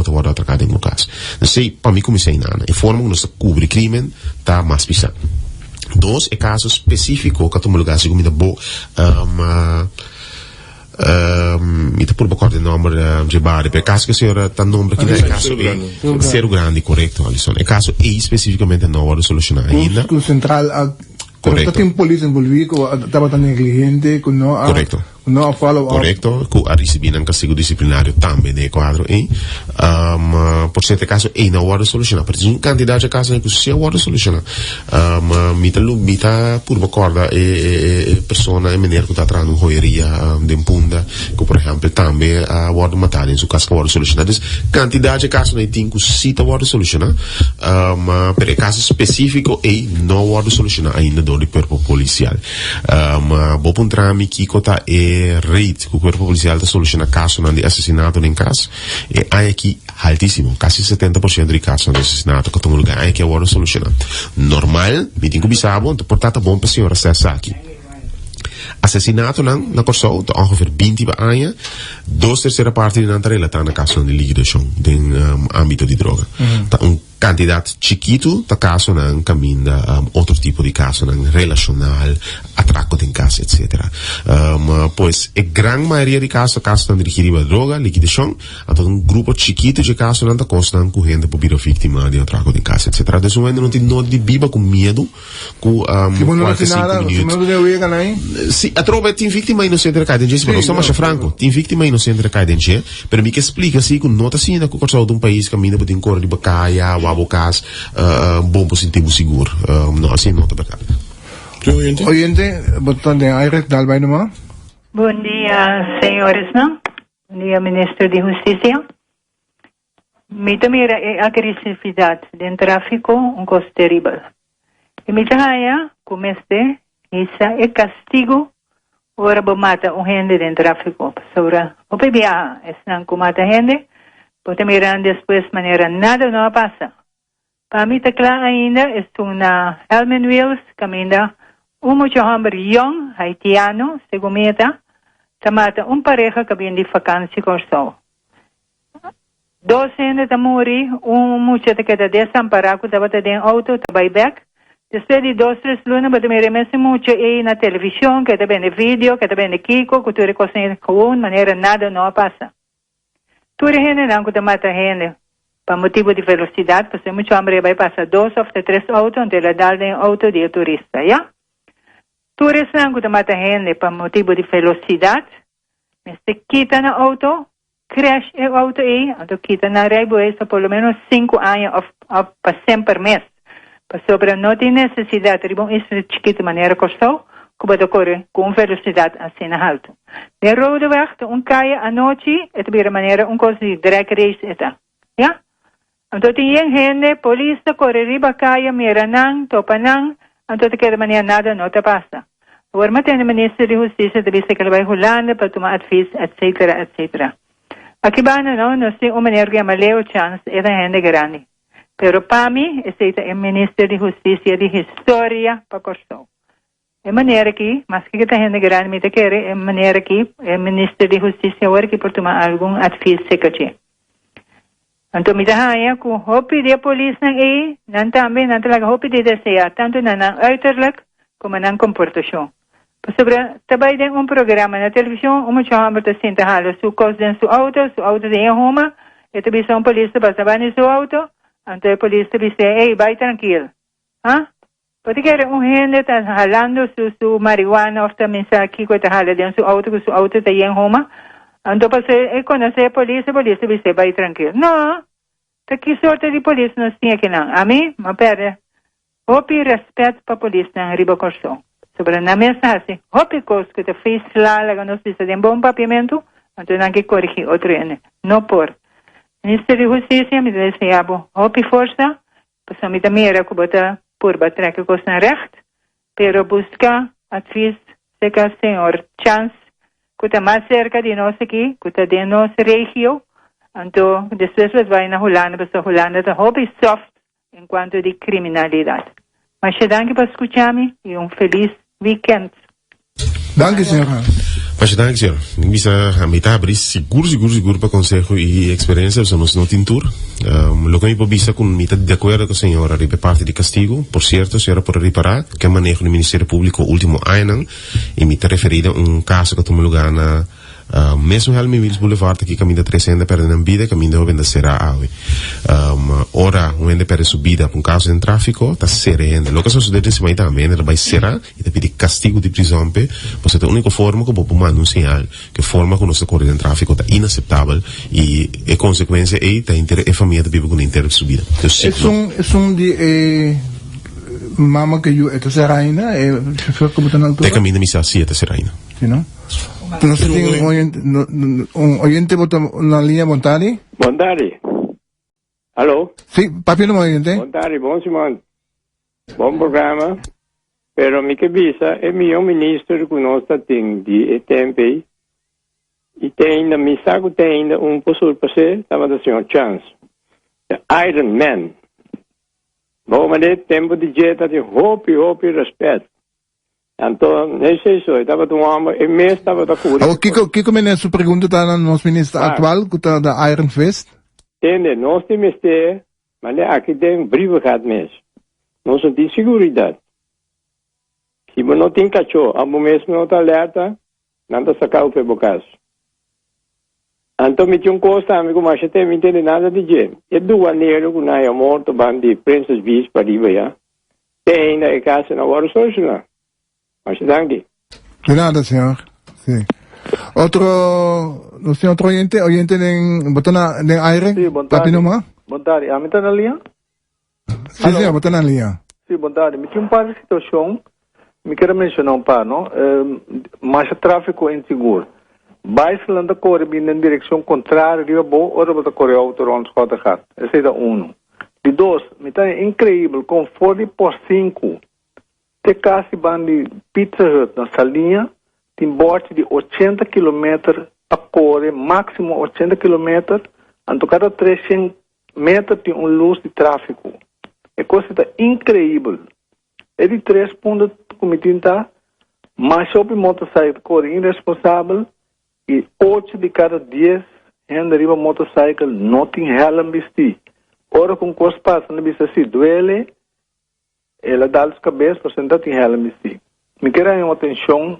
em um caso. Não sei, para mim comecei nada. A forma que nós cobre crime tá mais pisado. Dois é caso específico que tu me lugar assim como bo ita por bocor de nome de bar, per caso que a senhora tá nome que é caso ser grande, correto, Alisson. É caso especificamente não vai solucionar ainda. Com central correcto. Tem polícia envolvida, estava tão negligente, com não correcto. No follow-up. Correcto, que a receber um castigo disciplinário também de quadro e por certo caso não vai solucionar, porque um candidato a caso que se vai solucionar. Mita por corda e persona e maneira que está trazendo joieria de punda, que por exemplo também vai matar em seu caso que vai solucionar. Então, candidato a caso não tem que se vai solucionar, pero caso específico não vai solucionar ainda do corpo policial. Vou pontar me que cota rate que o corpo policial está solucionando caso de assassinato em casa e há aqui altíssimo, quase 70% de casos de assassinato que estão no lugar, há que agora solucionar. Normal, me tenho que bisar, portanto, bom para a senhora acessar aqui. Assassinato na Corsou, de ongeveer 20 anos, 2/3 parte de nanta relata na caso de liquidação no âmbito de droga. Candidato chiquito, tá caso na caminho outro tipo de caso, na relacional, atraco de casa, etc. Pois, a grande maioria de casos estão dirigidos a droga, liquidação, então grupo chiquito de casos não está constando com gente para vir vítima de atraco de casa, etc. Então, ainda não tem nada de biba com medo, com qualquer 5 minutos. Sim, a trova tem vítima inocente de cair dentro, mas não sou mais franco, tem vítima inocente de cair dentro, pero me que explica assim, com nota assim, na corção de país, caminho para ter cor de bacaia, abocas bom positivo seguro não assim não tá bacana. Oyente, botão de aire dalbay naman. Bom dia, senhores, não? Bom dia, Ministro de Justiça. Mita mira a agressividade do tráfico costo terrível. E mita haya comece isso é castigo ora bo mata gente do tráfico. Sobre o PBA, estão com mata gente, porque miran depois maneira nada não passa. Para mim está claro ainda, estou na Helmen Wheels, caminha muito homem young, haitiano, segundo meta, tamata pareja que vem de vacância corso. 2 gente está morri, muchacho que está desamparado, estava dentro auto, está buyback. Depois de 2-3 lunas, mas me remesse muito aí na televisão, que está bem de vídeo, que está bem de Kiko, que tu reconhece com maneira nada não passa. Tudo gente não que mata gente para motivo de velocidade, porque muito homem vai passar 2 ou 3 autos, onde ele dá em auto de turista, já? Tudo não que mata gente para motivo de velocidade, mas se quita no auto, crash o auto aí, então quita na raiva, isso pelo menos 5 anos para sempre mês. Para sobre não tem necessidade, de bom, isso de chiquita maneira custou, que pode ocorrer com velocidade assim na alto. De roadweg, caia à noite, é de maneira coisa de drag race, eta. Ja? Então tem gente, polícia, corre riba, caia, miranang, topanang, então de maneira nada não te passa. Agora, mas tem o Ministro de Justiça, de vista que ele vai rolando para tomar advice, etc., etc. Aqui ba não sei uma maneira que maleu chance, é da gente grande. Pero para mim, esse é o Ministro de Justiça de História para Corsou. É maneira que, mas que está gente grande, me quer, é maneira que o Ministro de Justiça agora que por tomar algum advice que Anto midahaya ku hopi de police ng nan tambe nan talaga hopi de desea tanto na ng uiterlijk como ng comportasyon. Sobra tabay din programa na televisyon umuchama ta sinta halos su kos den su auto de homa ito bisa police basta bani su auto anto police bisa vai tranquilo. Ha? Pati kaya gente ta halando su marijuana of también sa aquí ko ta hala den su auto ta yen homa. Ando pa se conoce police bisa vai tranquilo. No. Ta que sorte de police nos tinha que não. A mim, ma perde. Hopi respeito pa police na riba corso. Sobre na mensagem, hopi cos que te fez lá la nos bisa de bom papiamento, então não que corrigir outro ene. No por. Ministério de Justiça me deseabo hopi força, para me também era que bota por batreca cos na recht, pero busca advies se que senhor chance que está mais cerca de nós aqui, que está de nossa região. Então, depois eles vão na Holanda, mas a Holanda está hobby soft em quanto de criminalidade. Mas danke para escutar-me e feliz weekend. Danke, senhora. Mas dank senhor. Bisa amita abrir seguro para consejo e experiência somos no tintur. Lo que me bisa com mita de acordo com a senhora ribe parte de castigo. Por certo, a senhora pode reparar que manejo do Ministério Público último ano e me referida caso que tomou lugar na mesmo Helmi Wills Boulevard aqui caminho 300 per na vida caminho venda será ave ora vende per subida por causa de tráfico tá sereno lo que succede se mai também ela vai será e te pede castigo de prisão pe você é a única forma que pode mandar um sinal que forma que nossa corrida de tráfico tá inaceitável e é consequência e tá inteira a família vive com inteira subida Es un de mama que yo esta seraina como tan alto. te caminho misa 7 seraina ¿Sí, no? No sé si un oyente vota una línea Montari. Montari. Alô? Sí, papi no oyente. Montari, bom Simão. Bom programa. Pero mi cabeça é meu ministro que nós tem de tempo e tem ainda mi saco tem ainda possul para ser tava da senhor chance. The Iron Man. Bom, mas é tempo de jeito de hope respeito. Então, não sei se estava tomando, e mês estava da cura. Kiko me sua pergunta está no nosso ministro atual, que está da Iron Fist. Entende, nós temos que ter, mas aqui tem brivigheid mesmo. Nós não temos segurança. Se você não tem cachorro, a mesmo não está alerta, não está sacado para o caso. Então, me tinha costa, amigo, mas até não entende nada de jeito. É do aneiro que não é morto, de Princess Beach para riba, já. Tem ainda a casa na hora social. Mas danke. De nada, señor. Sí. ¿No tiene otro oyente? ¿Oyente de Botana de Aire? Sí, bom tarde. Bom tarde. A mim está na linha? Sí, señor, Botana linha. Sí, bom tarde. Me tinha par de situação, me quero mencionar não? Mas tráfico inseguro. Vai se landa corre na direção contrária, de boa, ora bota corre auto onde escuta gat. Esse é um. De dois, me está incrível, com 40/5. Te casi bandi Pizza Hut na salinha, tem bote de 80 km a correr, máximo 80 km, então cada 300 metros tem luz de tráfego. É coisa incrível. É de 3 pontos como tinta, mas sobre motorcycle corre irresponsável e 8 de cada 10 gente arriba motorcycle não tem helm vestir. Ora com coisa passa, não bisa se duele, ela dá os cabeças para sentar em ela me quero uma atenção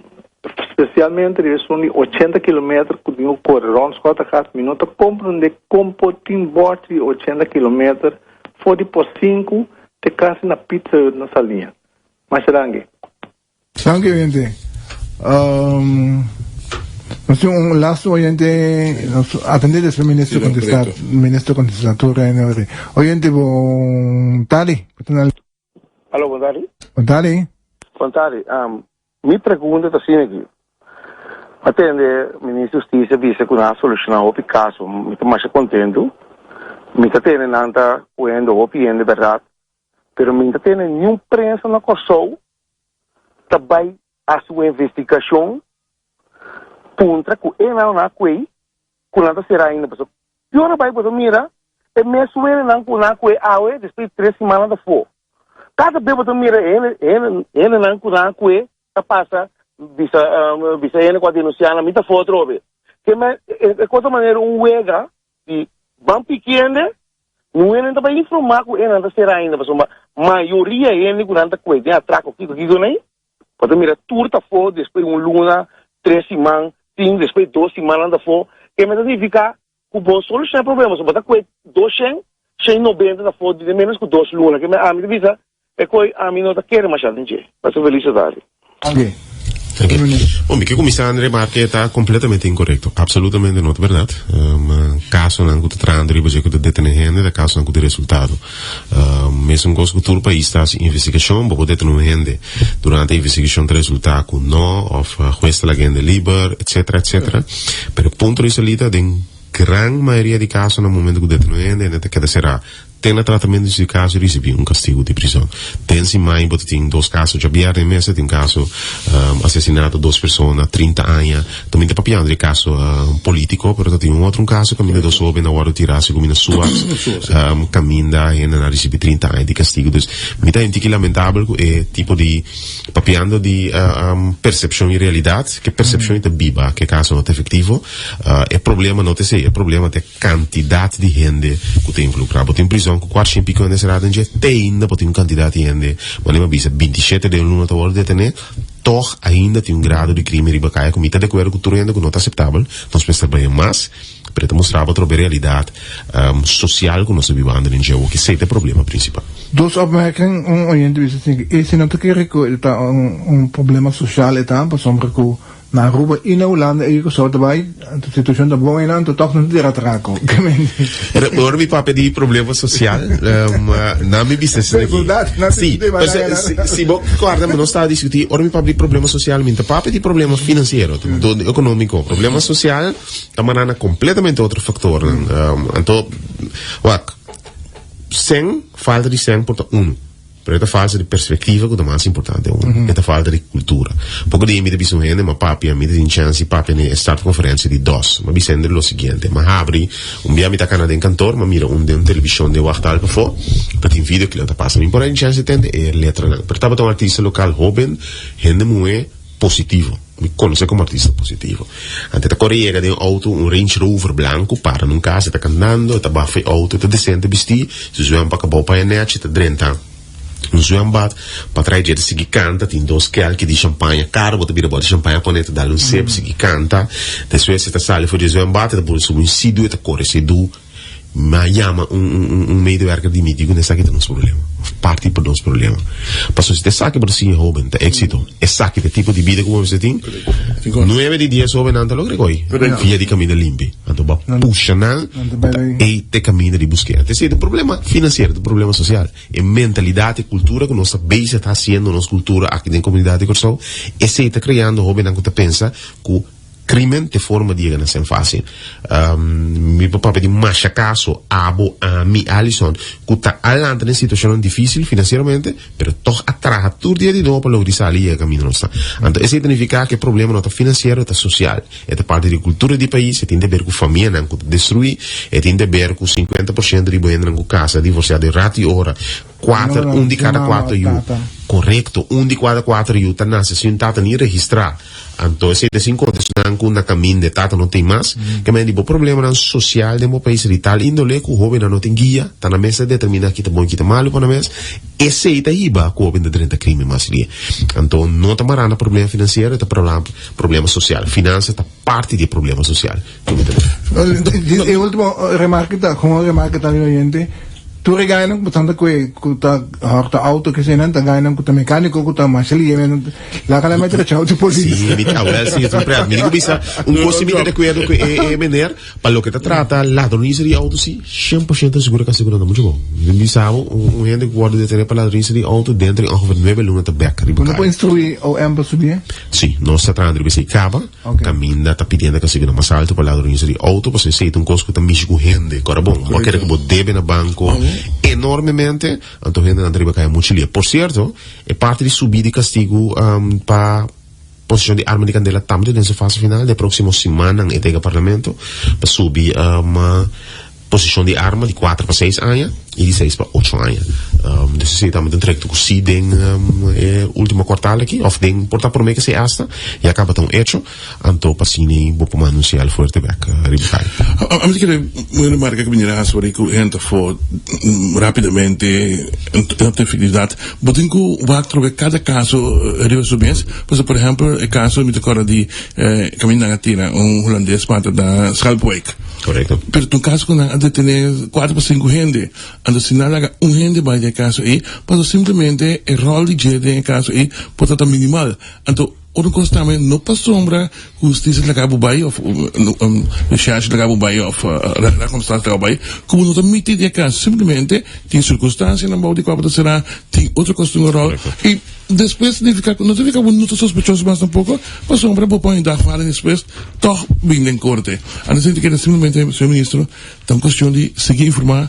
especialmente direção de 80 km que eu corro around 4 minutos compreender como tem bote de 80 km fora por 5 te casa na pizza na salinha mas danke oyente un lazo oyente atender ese ministro contestador oyente Tali. Alô, bom tarde. Bom tarde. Bom tarde. Me pergunta assim aqui. Atende o ministro da Justiça disse que não solucionar o caso. Me estou mais contente. Me está tendo nada coendo o de verdade. Pero me está tendo nenhum prensa na Kosovo. Também a sua investigação. Contra que ele não é coi. Que não será ainda. E ora vai para mira. E mesmo ele não é coi. Depois de 3 semanas da fora. Cada bebo tu mira ele não curang kue ta passa bisa ele com a denunciar mita foto robe que me é coisa maneira wega de bam pequeno Não é nem para informar que ele não será ainda, mas a maioria ele que não está com ele atraco aqui nem. Pode mirar turta for depois luna 3 semanas, 5 depois 2 semanas anda for, que me significa que o bom solução é problema, só pode com 290 da for de menos que 2 lunas, que a mim divisa é que a mim não está querendo mais gente, mas é felicidade. Ok. Bom, que começar a remarcar está completamente incorreto. Absolutamente não é verdade. Caso não que trando riba que detenendo, da caso não que resultado. Mesmo coisa que todo o país está em investigação, para poder detenendo durante a investigação de resultado com não, ou juez la agenda liber, etc. Pero o ponto de salida de gran maioria de casos no momento que detenendo, que será tem tratamento desse caso recebi castigo de prisão. Tem sim mais, tem 2 casos de aberto em mesa, tem caso assassinato 2 pessoas, 30 anos. Também tem papiando de caso político, pero tem outro caso que ainda 2 homens na hora de tirar-se com suas, caminha ainda recebi 30 anos de castigo. Então, me dá que lamentável é tipo de papiando de percepção e realidade, que percepção é viva, que caso não é efetivo, é problema não é problema de quantidade de gente que tem involucrado. Tem prisão com 4 pico de será tem ainda pode um candidato ainda mas lembra bisa 27 de luna da hora de ter toch ainda tem grado de crime ribacaia com mita de acordo com tudo ainda que não está aceitável nós pensamos bem mais para mostrar outra realidade social que nós vivemos em jogo que esse é o problema principal. 2 opmerkingen oriënte is het is in het kerk está problema social está para sombra que na Aruba e na Holanda e que só também a situação da boa ainda então toca não ter atraco. Agora me papo de problema social, não me business aqui. Sim, se bom, guarda, mas nós está a discutir, agora me papo de problema social, me papo de problema financeiro, econômico, problema social, tamanana completamente outro fator. Então, sem falta de 100 por 1. Pero esta falta de perspectiva que é mais importante esta falta de cultura pouco de mim de bisogno ma papi a mim de chance papi ne start conferenza di 2 ma bisende lo seguinte ma abri via mi ta canale in cantor ma mira de televisão de wartal per fo dat in video que la passa mi por chance tende e letra não per tava um artista local joven gente muito positivo mi conosce come artista positivo ante ta corriera de auto un Range Rover blanco para num casa sta cantando ta baffe auto ta decente vesti si suon pa cabo pa energy ta drenta un zwembad para trás de seguir canta tem 2 kelki de champanhe caro bota bira bota champanhe ponete dá um sebo seguir canta depois você sai foi de zwembad da por um sido eta corre sido mas chama medewerker die meeting nessa que tem uns problema parte por uns problema passou se sabe que você é jovem tá êxito é sabe que tipo de vida como você tem 9 de 10 jovem anda logo goi via de caminho limpo então ba puxa na e te caminho de buscar esse é o problema financeiro o problema social é mentalidade e cultura que nossa base está sendo nossa cultura aqui na comunidade corso esse está criando jovem não que pensa que crime de forma de ganhar sem fácil. Mi papá pedi mais caso abo a mi Alison que está alante na situação difícil financeiramente, pero toch atrás tudo dia de novo para lograr sair a caminho nossa. Então isso significa que o problema não está financeiro, está social. É parte da cultura do país, tem a ver com família não que destruir, tem a ver com 50% de bem na casa divorciado de rato e hora. 1 de cada 4 yu. Correto, 1 de cada 4 yu tá nasce sem tata nem registrar. Então esse de 5 não na caminho de tata não tem mais, que me digo problema não social de meu país de tal índole que o jovem não tem guia, tá na mesa determina que tá bom que tá malo para na mesa. Esse aí tá iba com o jovem de 30 crime mais ali. Então não tá marana problema financeiro, tá problema social. Finança tá parte de problema social. E último remarque tá, como remarque tá oriente tu regainam bastante que tá harta auto que se não tá ganhando que tá mecânico que tá mais ali lá cada metro chao de polícia sim me tá well sim sempre a mim bisa coisa me de cuidado que é mener para lo que te trata ladronícia de auto sim 100% seguro que a segurança muito bom bisa gente que guarda de ter para ladronícia de auto dentro de ongeveer 9 lunas de back riba não pode instruir o ambos subir sim nós está tratando de cava caminha tá pedindo que a segurança mais alto para ladronícia de auto você sei um coisa que tá misto com gente agora bom qualquer que deve na banco enormemente, então a gente não deve cair muito ali. Por certo, é parte de subir de castigo para posição de arma de candela também nessa fase final, da próxima semana, em o parlamento, para subir uma posição de arma de 4 para 6 anos, e 6 para 8 anos. Dus ze dan met een traject ook zie ding último kwartaal aqui, of ding porta por me que se hasta e acaba tão hecho, anto passini bopo manuncial forte back ribicai. A mí quiere una marca que viniera a sobre que gente fue rápidamente en efectividad. Pero tengo va a trovar cada caso arriba su mes. Pues por ejemplo el caso me tocó de Camino Gatira, un holandés parte da Schalkwijk. Correcto. Pero tu caso con de tener 4 o 5 gente, ando si nada un gente va de caso y pues simplemente el rol de caso y pues está minimal. Anto Oro constamente no pa sombra justiça la cabo bai of recherche la cabo bai of la constante bai como não admite de caso simplesmente tem circunstância na mão de qual será tem outro costume rol e depois de ficar não fica muito sospechoso mais tampouco pa sombra vou pôr ainda fala depois toch bem em corte a não ser que simplesmente senhor ministro tem questão de seguir informar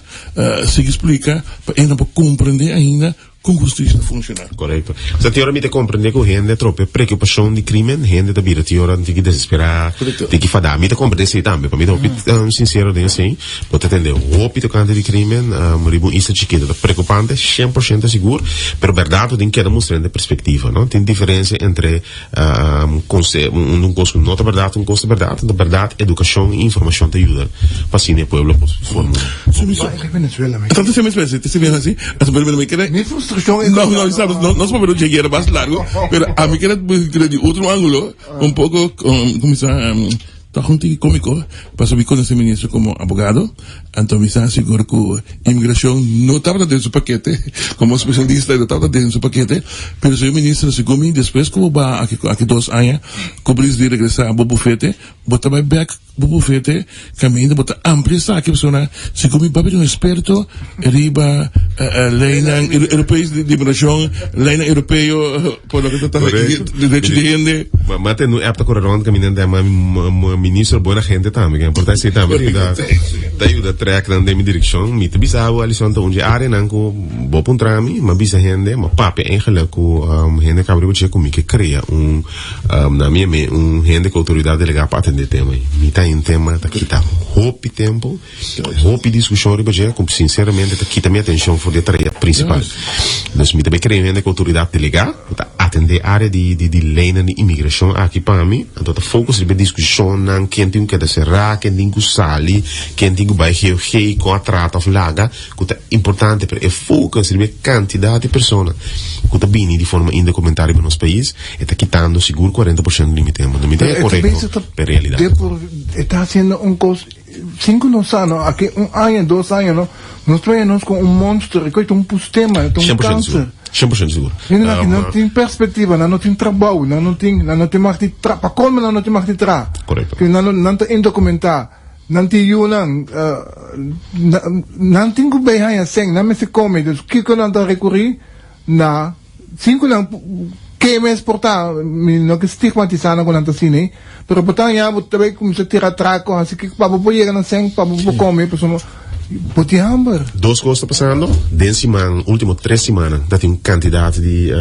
seguir explicar para ainda compreender ainda com justiça funcionar. Correto. Se ti ora mi te comprende che gente troppe preoccupazioni di crimine, gente da bira ti ora ti desespera, ti chi fa da, mi te comprende sei tambe, pa mi te sincero de assim, pode atender o opito cante di crimine, ribu isso chiquito da preoccupante, 100% sicuro, però verdade tem que mostrar de perspectiva, no? Tem diferença entre um custo nota verdade, um custo verdade, da verdade, educação e informação te ajuda. Para assim o povo forma. Venezuela, tanto se me espera, te se viene así, hasta por me queda no, sabes, no es para llegar más largo, pero a mí queda de otro ángulo, un poco, como está, está junto cómico, pasó con ese ministro como abogado, entonces está seguro que inmigración no estaba dentro de su paquete, como especialista no estaba dentro de su paquete, pero soy ministro de Segumi, después como va aquí 2 años, cubrir de regresar a Bobufete, botaba back Bobufete, caminando, bota amplia saque, persona, Segumi va a haber un experto, arriba, lei europeu de imigração, lei europeu, por lo que está derecho de gente. Mas tem no apta correrão caminhando é ministro boa gente também, que é importante ser também da ajuda track na minha direção, me te bisava ali só onde área não com bom pontrami, mas bisa gente, mas papi eigenlijk com gente que abriu comigo que cria na minha gente com autoridade delegada para atender tema. Me tá em tema tá aqui tá hope tempo, hope discussão riba com sinceramente tá aqui minha atenção for de tarefa principal. Dus me também creio ainda que a autoridade delegada atender a área de lei de imigração aqui para mim, então tá foco sobre discussão não quem tem que descerrar, quem tem que sair, quem tem que vai reagir com a trata of laga, que é importante para foco sobre quantidade de pessoas que tá vindo de forma indocumentada para nosso país e tá quitando seguro 40% do limite, mas não é correto para realidade. Está haciendo un costo 5 anos, aqui 1 ano, 2 anos, não? Nós trabalhamos com monstro, um sistema, um câncer. 100% seguro. Não tem perspectiva, não tem trabalho, não tem mais de tra, para como não tem mais de tra. Correto. Não tem indocumentar, não tem não tem que bem assim, não me se come, dus que não está recorrer na 5 anos que me exportar, não que estigmatizar com tanto assim, pero botar já, também como se tira traco, assim que para poder chegar na 100, para poder comer, pessoal. Poti hamber. 2 coisas passando. Dessa semana, último 3 semanas, da tem um quantidade de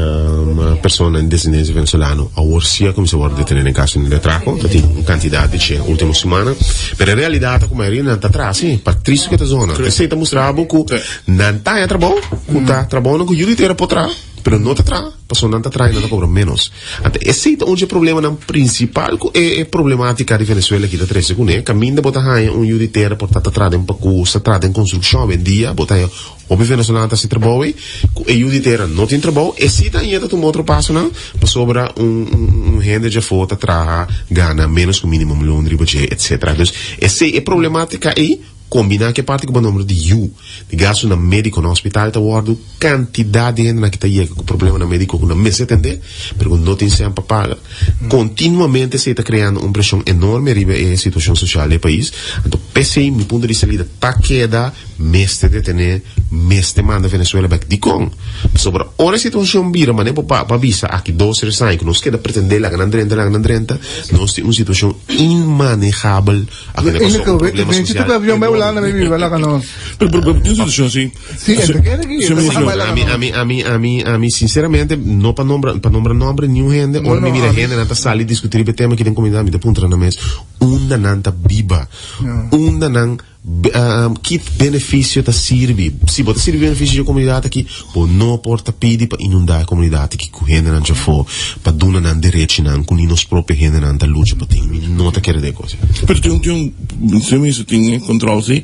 pessoas de descendência venezuelana. A orsia como se pode detener em caso de traco, da tem uma quantidade de última semana. Pero a realidade como é não está atrás, sim. Patrício que está zona. Você está mostrando que não está trabalho, que está trabalhando com o judiciário por trás. Pero não está atrás, passou não está atrás, não cobra menos. Até esse é onde o problema não principal é problemática de Venezuela que está 3 segundos. Caminho de botar aí judiciário por estar atrás em percurso, atrás em construção, vendia, botar aí o venezuelano está se trabalhando, e judiciário não tem trabalho, e se está indo um outro passo, não, para sobra gente já foto atrás, ganha menos que o mínimo milhão de riba, etc. Então, essa é problemática aí. Combinar que parte com o número de gasto na médico no hospital está guardando quantidade de gente que está com problema na médico que não me se atender, porque não tem sempre paga. Continuamente se está criando uma pressão enorme arriba a situação social do país. Então, PCI, meu ponto de vista, está queda, mestre de detener, mestre manda Venezuela back de com. Sobre a situação vira, mas não para visa aqui 2 anos que nós queda pretender la grande renta, nós temos uma situação imanejável. Aqui não é um problema social. Pero tem solução, sim. Sim, a mim, sinceramente, não para nombrar nome nenhum gente, ou me mira gente, não está sali discutir o tema que tem comunidade, me ponta na mesa, não está viva, não que benefício tá sirve se bota sirve benefício da comunidade aqui por não porta pedi para inundar a comunidade que correndo não já for para dona não direito não com nos próprios renda não da luta para tem não tá querendo coisa pero tem controle sim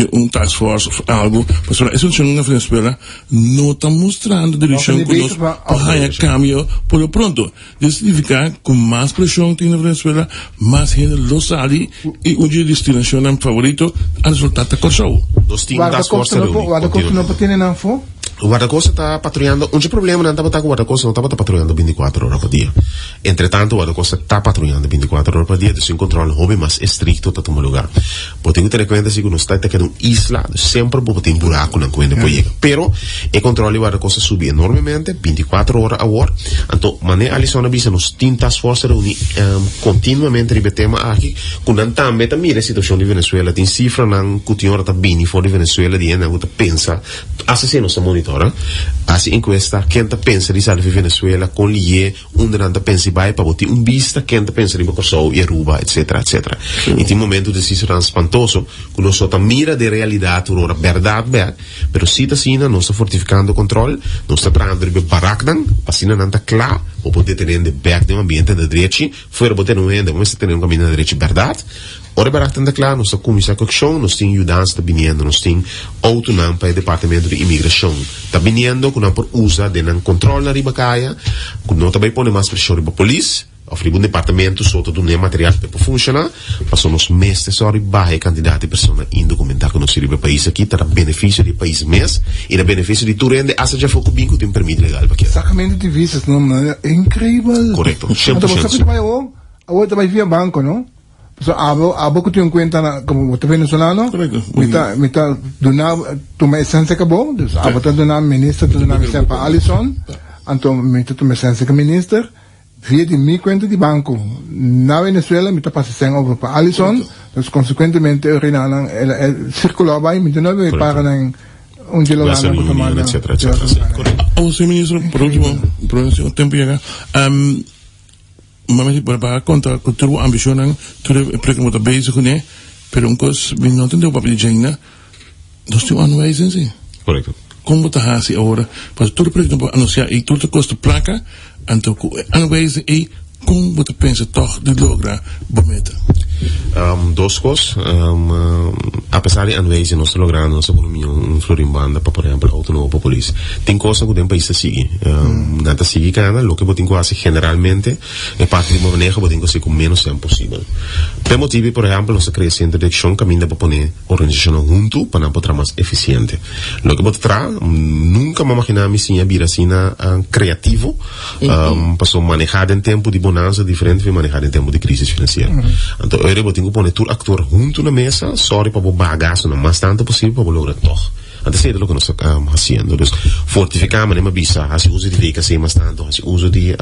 tem task force algo para isso na Venezuela não está mostrando direção que nós para cambio por pronto isso significa com mais pressão tem na Venezuela mais gente lo sali e o dia destinação favorito a resultado corso nós temos task force não tiene nada fo o guarda-costa está patrulhando um problema não estava com o guarda-costa não estava patrulhando 24 horas por dia entretanto o guarda-costa está patrulhando 24 horas por dia de um controle hobby mais estricto para tomar lugar porque ter conta se que não está aqui numa isla sempre pode ter buraco na coisa depois chega pero o controle do guarda-costa sube enormemente 24 horas a hora então maneira ali só na bisa nos tintas forças reunir continuamente ripetema aqui quando também mira a situação de Venezuela tem cifra não que tem hora tá bem fora de Venezuela de ainda que pensa assassino sta monitor assim enquesta quem pensa di salve Venezuela con l'IE onde non pensi vai para botar vista quem pensa di Bocosou e Aruba etc in un momento decisivo espantoso con lo sotto mira de realidade ora verdade beh però sita sina non sta fortificando control non sta prendendo di barakdan passina non sta clar o poter tenere back de ambiente da direita fuera botar no ende mas tenere un cammino da direita verdade ora baraktando claro nós comissão de ação nós tem ajudantes tá vindo nós tem autonom para o departamento de imigração tá vindo com não por usa de não controle na ribacaia com não também põe mais pressão para polícia offrivo un departamento sotto do materiale per funzionare ma sono smesse sori baixa quantità di persone indocumentate che non si arriva al paese aqui tra beneficio del paese mes e da beneficio di tu rende asa già fuoco bingo tem permite legal para sacamento de visas não é incrível correto 100% agora também via banco não so abo que tem conta como você venezolano me tá donando toma essência acabou abo tá donando ministro tá donando sempre Alison então me tá toma essência que ministro via de minha conta de banco na Venezuela me tá passando over para Alison então consequentemente o Renan circulava e me não me para nem um dia lá na tomada etc o senhor ministro por último tempo chega mas para contar com tua ambição tu é muito bezig né pero um cos bem não tem o papel de China nós temos anwezen sim correto como tá assim agora para tu por exemplo anunciar e tudo custa placa então anwezen e como você pensa toch de logra bometa duas coisas apesar de anwezen nós logrando nossa economia florimbanda para por exemplo autonomo para polícia tem coisas que o país sigue nada sigue cana lo que botin quase generalmente é parte de manejo botin quase com menos tempo possível por motivo por exemplo nós crescendo de ação caminha para poner organização junto para não poder mais eficiente lo que botar nunca me imaginar me sim vir assim criativo para manejar em tempo de bonança diferente de manejar em tempo de crise financeira então eu botin que poner todo ator junto na mesa sorry para bagaço no mais tanto possível para lograr toch antes é lo que nós fazendo dus fortificamos né mabisa hasi uso de veica sem mais tanto hasi uso de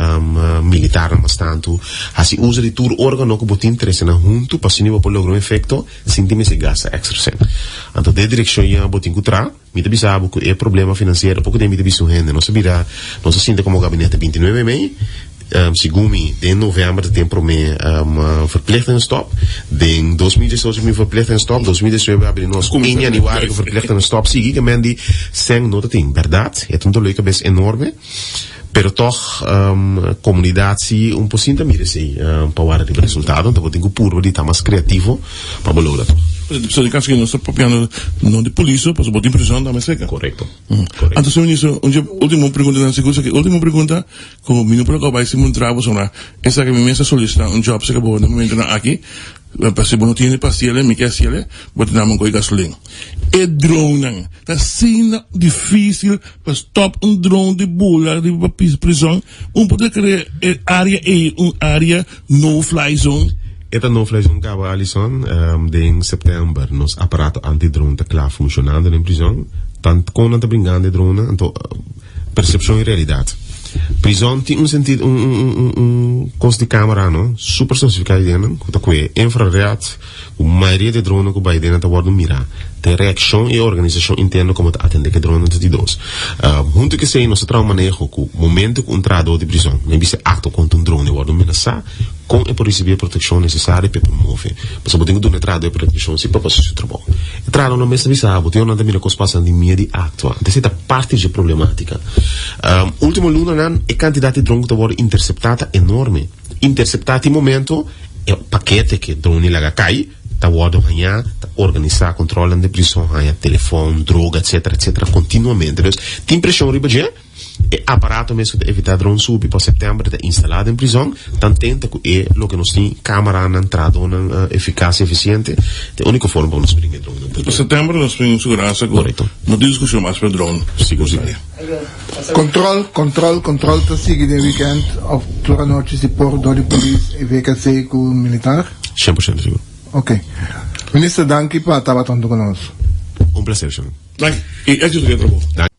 militar mais tanto hasi uso de todo órgão que botin interesse na junto para se nível para lograr um efeito sem ter se gasta extra então de direção ia botin contra me te bisabo que é problema financeiro pouco de me te bisu rende não sabia não se sente como gabinete 29 mei Sigumi, in november tem para mim verplichtingsstop. In 2018 mijn verplichtingsstop. 2017 hebben we nog in januari verplichtingsstop. Zie ik men die zijn dat ding, verdad? Het is een leuke best enorme. Pero toch comunicatie un po' sinta mire sei para guardare il risultato, então tenho puro de estar mais criativo para lograr. Precisa de caso que não está papiando não de polícia, para botar impressão da mesa. Correto. Antes do início, última pergunta na segunda, que última pergunta, como mino para acabar esse mundo trabalho sobre essa que me mesa solicita job se acabou no momento na aqui, para se não tinha paciência, me quer ciele, botar na mão com gasolina. É drone, tá sendo difícil para stop drone de bola de prisão, pode criar área área no fly zone. Esta no-fly zone acaba Alison em setembro nos aparato anti-drone está claro funcionando na prisão tanto quando está brincando de drone então percepção e realidade prisão tem sentido costo de câmera não super sofisticado dentro que infrared a maioria de drone que vai dentro está guardando mirar de reacción y organización interna como te atende que drone 22. Junto que sei nosso trabalho manejo com o momento que entrado de prisão, nem se acto contra um drone ou ameaçar com e por receber a proteção necessária para promover. Mas eu tenho que entrada de proteção se para fazer o trabalho. Entrada no mês de bisabo, tem uma da minha coisa passando de minha de acto. Dessa é parte de problemática. Último luna a quantidade de drone que está interceptada enorme. Interceptada em momento é o paquete que drone lá cai. Tá guarda ganhar, tá organizar, controlando de prisão, ganhar telefone, droga, etc, continuamente. Então, tem impressão riba de é aparato mesmo de evitar drone subir para setembro, tá instalado em prisão, então tenta que é o que nós tem câmera na entrada, na eficácia eficiente, é a única forma para nós brincar drone. Para setembro nós temos segurança, correto. Não tem discussão mais para drone. Sim. Control tá seguindo de weekend, of toda noite se por do de polícia e VKC com militar? 100% seguro. Ok. Minister, dank je para estar conosco. Un placer, Sean. Dank. E éxito de trabalho.